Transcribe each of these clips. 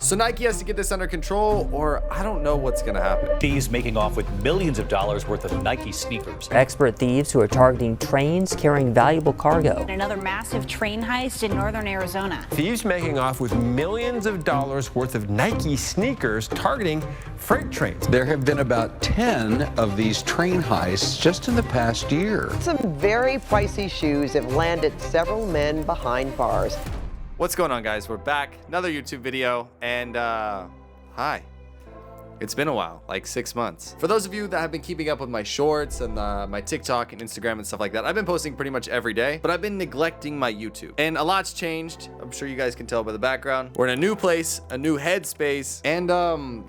So Nike has to get this under control, or I don't know what's gonna happen. Thieves making off with millions of dollars worth of Nike sneakers. Expert thieves who are targeting trains carrying valuable cargo. Another massive train heist in northern Arizona. Thieves making off with millions of dollars worth of Nike sneakers targeting freight trains. There have been about 10 of these train heists just in the past year. Some very pricey shoes have landed several men behind bars. What's going on, guys? We're back, another YouTube video, and hi. It's been a while, like 6 months. For those of you that have been keeping up with my shorts and my TikTok and Instagram and stuff like that, I've been posting pretty much every day, but I've been neglecting my YouTube. And a lot's changed. I'm sure you guys can tell by the background. We're in a new place, a new headspace, and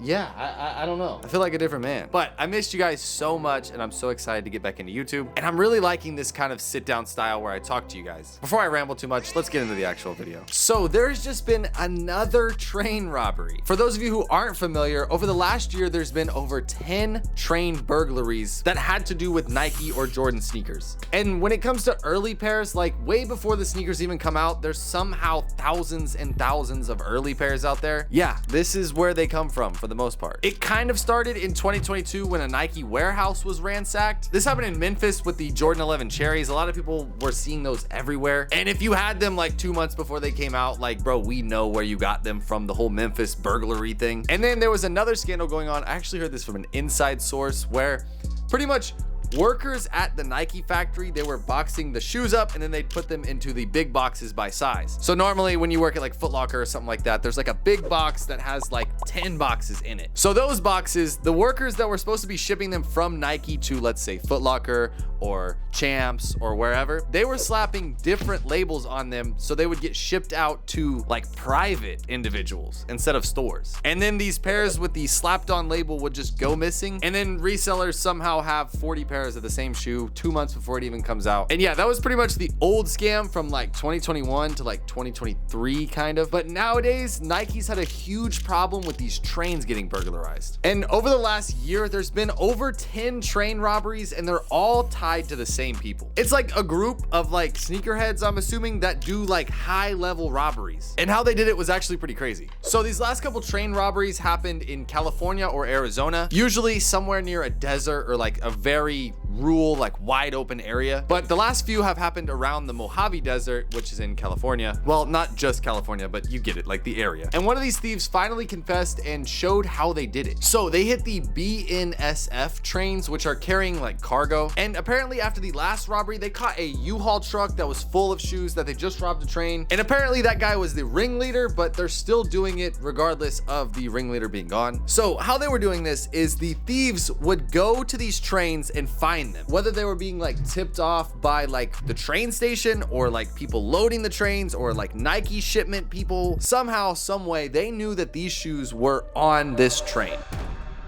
yeah, I don't know. I feel like a different man. But I missed you guys so much, and I'm so excited to get back into YouTube. And I'm really liking this kind of sit-down style where I talk to you guys. Before I ramble too much, let's get into the actual video. So there's just been another train robbery. For those of you who aren't familiar, over the last year, there's been over 10 train burglaries that had to do with Nike or Jordan sneakers. And when it comes to early pairs, like way before the sneakers even come out, there's somehow thousands and thousands of early pairs out there. Yeah, this is where they come from for the most part. It kind of started in 2022 when a Nike warehouse was ransacked. This happened in Memphis with the Jordan 11 cherries. A lot of people were seeing those everywhere. And if you had them like 2 months before they came out, like, bro, we know where you got them from, the whole Memphis burglary thing. And then there was another scandal going on. I actually heard this from an inside source where pretty much workers at the Nike factory, they were boxing the shoes up and then they'd put them into the big boxes by size. So normally when you work at like Foot Locker or something like that, there's like a big box that has like 10 boxes in it. So those boxes, the workers that were supposed to be shipping them from Nike to, let's say, Foot Locker or Champs or wherever, they were slapping different labels on them so they would get shipped out to like private individuals instead of stores. And then these pairs with the slapped on label would just go missing, and then resellers somehow have 40 pairs of the same shoe 2 months before it even comes out. And yeah, that was pretty much the old scam from like 2021 to like 2023 kind of. But nowadays, Nike's had a huge problem with these trains getting burglarized. And over the last year, there's been over 10 train robberies, and they're all tied to the same people. It's like a group of like sneakerheads, I'm assuming, that do like high level robberies. And how they did it was actually pretty crazy. So these last couple train robberies happened in California or Arizona, usually somewhere near a desert or like a very rural, like wide open area. But the last few have happened around the Mojave Desert, which is in California. Well, not just California, but you get it, like the area. And one of these thieves finally confessed and showed how they did it. So they hit the BNSF trains, which are carrying like cargo. And apparently after the last robbery, they caught a U-Haul truck that was full of shoes that they just robbed a train. And apparently that guy was the ringleader, but they're still doing it regardless of the ringleader being gone. So how they were doing this is the thieves would go to these trains and find them, whether they were being like tipped off by like the train station or like people loading the trains or like Nike shipment people. Somehow, some way, they knew that these shoes were on this train.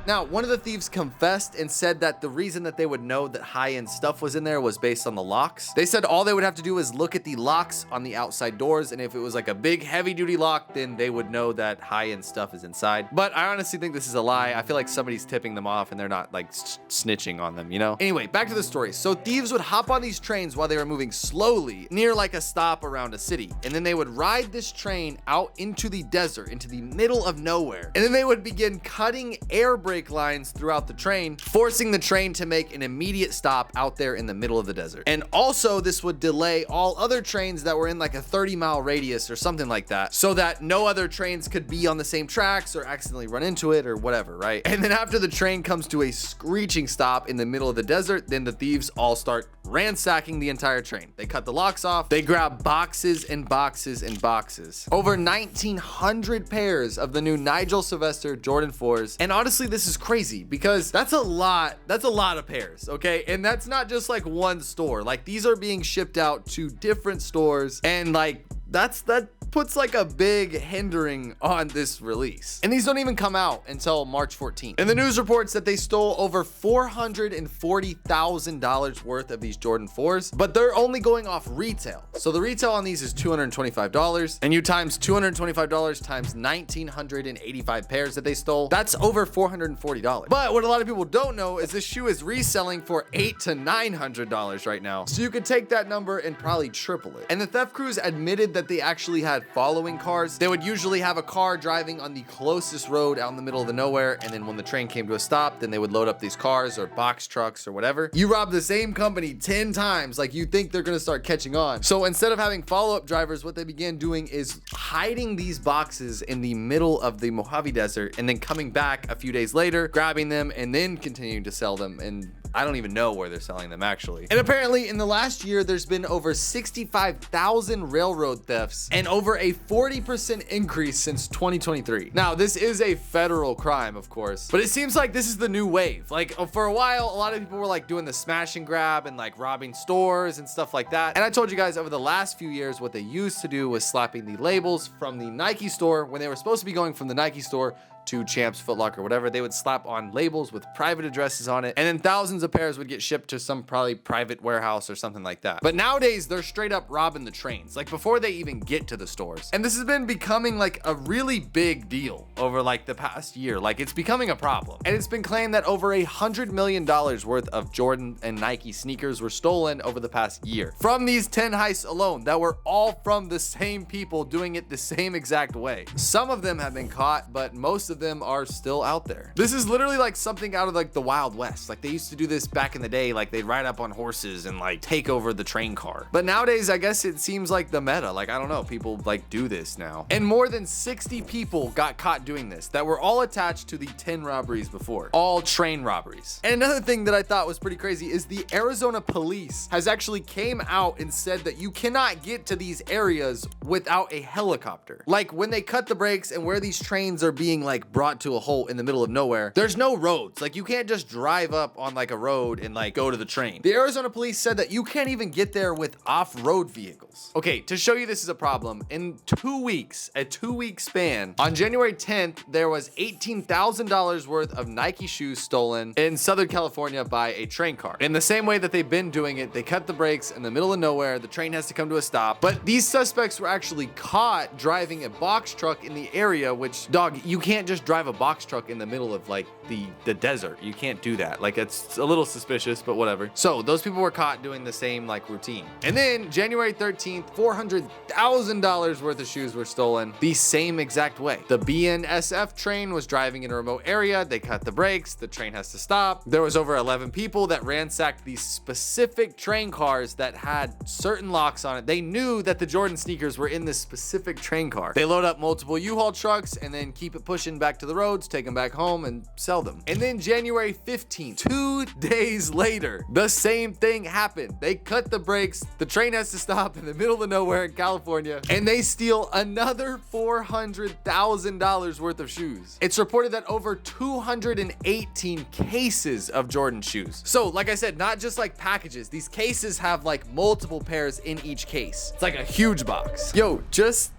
Now, one of the thieves confessed and said that the reason that they would know that high-end stuff was in there was based on the locks. They said all they would have to do is look at the locks on the outside doors, and if it was like a big heavy-duty lock, then they would know that high-end stuff is inside. But I honestly think this is a lie. I feel like somebody's tipping them off and they're not like snitching on them, you know? Anyway, back to the story. So thieves would hop on these trains while they were moving slowly near like a stop around a city, and then they would ride this train out into the desert, into the middle of nowhere, and then they would begin cutting air brake lines throughout the train, forcing the train to make an immediate stop out there in the middle of the desert. And also this would delay all other trains that were in like a 30-mile radius or something like that, so that no other trains could be on the same tracks or accidentally run into it or whatever, right? And then after the train comes to a screeching stop in the middle of the desert, then the thieves all start ransacking the entire train. They cut the locks off, they grab boxes and boxes and boxes. Over 1,900 pairs of the new Nigel Sylvester Jordan 4s. And honestly, this is crazy because that's a lot of pairs, okay? And that's not just like one store. Like, these are being shipped out to different stores, and like that puts like a big hindering on this release. And these don't even come out until March 14th. And the news reports that they stole over $440,000 worth of these Jordan 4s, but they're only going off retail. So the retail on these is $225, and you times $225 times 1,985 pairs that they stole, that's over $440. But what a lot of people don't know is this shoe is reselling for $800 to $900 right now. So you could take that number and probably triple it. And the theft crews admitted that they actually had following cars. They would usually have a car driving on the closest road out in the middle of the nowhere, and then when the train came to a stop, then they would load up these cars or box trucks or whatever. You rob the same company 10 times, like you think they're gonna start catching on. So instead of having follow-up drivers, what they began doing is hiding these boxes in the middle of the Mojave Desert and then coming back a few days later, grabbing them, and then continuing to sell them. And I don't even know where they're selling them actually. And apparently in the last year, there's been over 65,000 railroad thefts and over a 40% increase since 2023. Now, this is a federal crime, of course, but it seems like this is the new wave. Like for a while, a lot of people were like doing the smash and grab and like robbing stores and stuff like that. And I told you guys over the last few years, what they used to do was slapping the labels from the Nike store when they were supposed to be going from the Nike store to Champs, Foot Locker, whatever. They would slap on labels with private addresses on it, and then thousands of pairs would get shipped to some probably private warehouse or something like that. But nowadays, they're straight up robbing the trains, like before they even get to the stores. And this has been becoming like a really big deal over like the past year. Like it's becoming a problem. And it's been claimed that over $100 million worth of Jordan and Nike sneakers were stolen over the past year. From these 10 heists alone, that were all from the same people doing it the same exact way. Some of them have been caught, but most of them are still out there. This is literally like something out of like the Wild West. Like they used to do this back in the day, like they'd ride up on horses and like take over the train car. But nowadays, I guess it seems like the meta. Like, I don't know, people like do this now. And more than 60 people got caught doing this that were all attached to the 10 robberies before. All train robberies. And another thing that I thought was pretty crazy is the Arizona police has actually came out and said that you cannot get to these areas without a helicopter. Like when they cut the brakes and where these trains are being like brought to a halt in the middle of nowhere, there's no roads. Like you can't just drive up on like a road and like go to the train. The Arizona police said that you can't even get there with off-road vehicles. Okay, to show you this is a problem, in 2 weeks, a 2-week span, on January 10th, there was $18,000 worth of Nike shoes stolen in Southern California by a train car. In the same way that they've been doing it, they cut the brakes in the middle of nowhere, the train has to come to a stop, but these suspects were actually caught driving a box truck in the area, which, dog, you can't just drive a box truck in the middle of like the desert. You can't do that. Like it's a little suspicious, but whatever. So those people were caught doing the same like routine. And then January 13th, $400,000 worth of shoes were stolen the same exact way. The BNSF train was driving in a remote area. They cut the brakes. The train has to stop. There was over 11 people that ransacked these specific train cars that had certain locks on it. They knew that the Jordan sneakers were in this specific train car. They load up multiple U-Haul trucks and then keep it pushing back to the roads, take them back home and sell them. And then January 15th, 2 days later, the same thing happened. They cut the brakes, the train has to stop in the middle of nowhere in California, and they steal another $400,000 worth of shoes. It's reported that over 218 cases of Jordan shoes. So like I said, not just like packages, these cases have like multiple pairs in each case. It's like a huge box. Yo, just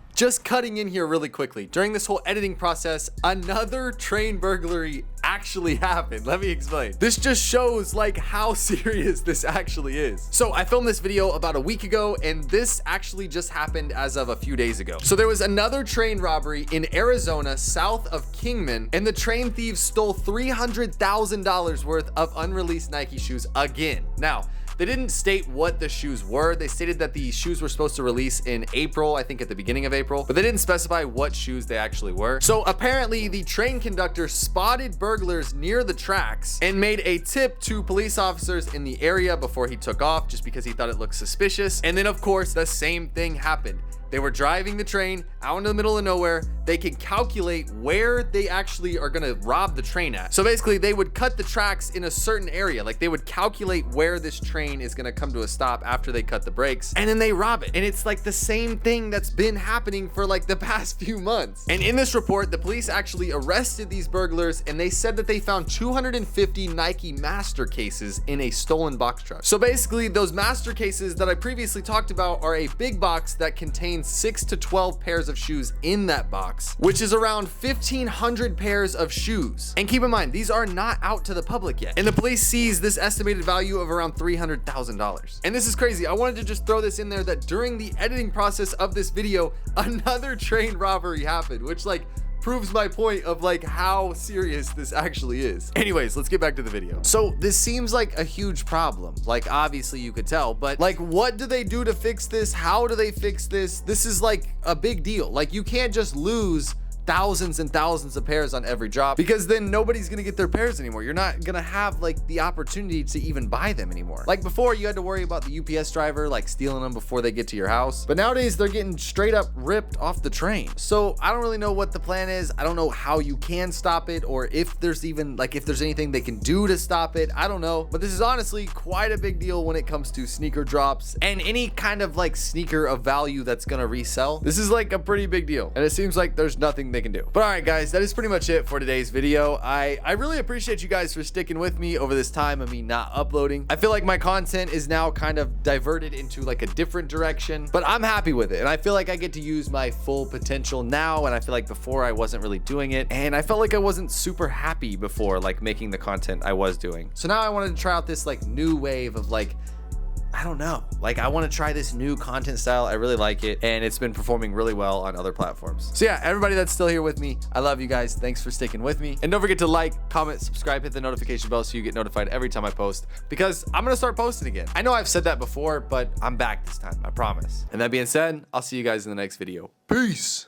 cutting in here really quickly. During this whole editing process, another train burglary actually happened. Let me explain. This just shows like how serious this actually is. So I filmed this video about a week ago, and this actually just happened as of a few days ago. So there was another train robbery in Arizona, south of Kingman, and the train thieves stole $300,000 worth of unreleased Nike shoes again. Now, they didn't state what the shoes were. They stated that the shoes were supposed to release in April, I think at the beginning of April, but they didn't specify what shoes they actually were. So apparently the train conductor spotted burglars near the tracks and made a tip to police officers in the area before he took off, just because he thought it looked suspicious. And then of course, the same thing happened. They were driving the train out into the middle of nowhere. They can calculate where they actually are gonna rob the train at. So basically they would cut the tracks in a certain area. Like they would calculate where this train is gonna come to a stop after they cut the brakes, and then they rob it. And it's like the same thing that's been happening for like the past few months. And in this report, the police actually arrested these burglars, and they said that they found 250 Nike master cases in a stolen box truck. So basically those master cases that I previously talked about are a big box that contains 6 to 12 pairs of shoes in that box, which is around 1,500 pairs of shoes. And keep in mind, these are not out to the public yet. And the police seized this estimated value of around $300,000. And this is crazy. I wanted to just throw this in there that during the editing process of this video, another train robbery happened, which like proves my point of like how serious this actually is. Anyways, let's get back to the video. So this seems like a huge problem. Like obviously you could tell, but like what do they do to fix this? How do they fix this? This is like a big deal. Like you can't just lose thousands and thousands of pairs on every drop, because then nobody's gonna get their pairs anymore. You're not gonna have like the opportunity to even buy them anymore. Like before, you had to worry about the UPS driver like stealing them before they get to your house, but nowadays they're getting straight up ripped off the train. So I don't really know what the plan is. I don't know how you can stop it, or if there's even like if there's anything they can do to stop it. I don't know, but this is honestly quite a big deal when it comes to sneaker drops and any kind of like sneaker of value that's gonna resell. This is like a pretty big deal, and it seems like there's nothing they can do. But all right guys, that is pretty much it for today's video. I really appreciate you guys for sticking with me over this time of me not uploading. I feel like my content is now kind of diverted into like a different direction, but I'm happy with it, and I feel like I get to use my full potential now, and I feel like before I wasn't really doing it, and I felt like I wasn't super happy before like making the content I was doing. So now I wanted to try out this like new wave of like, I don't know, like I want to try this new content style. I really like it, and it's been performing really well on other platforms. So yeah, everybody that's still here with me, I love you guys. Thanks for sticking with me, and don't forget to like, comment, subscribe, hit the notification bell so you get notified every time I post, because I'm gonna start posting again. I know I've said that before, but I'm back this time, I promise. And that being said, I'll see you guys in the next video. Peace.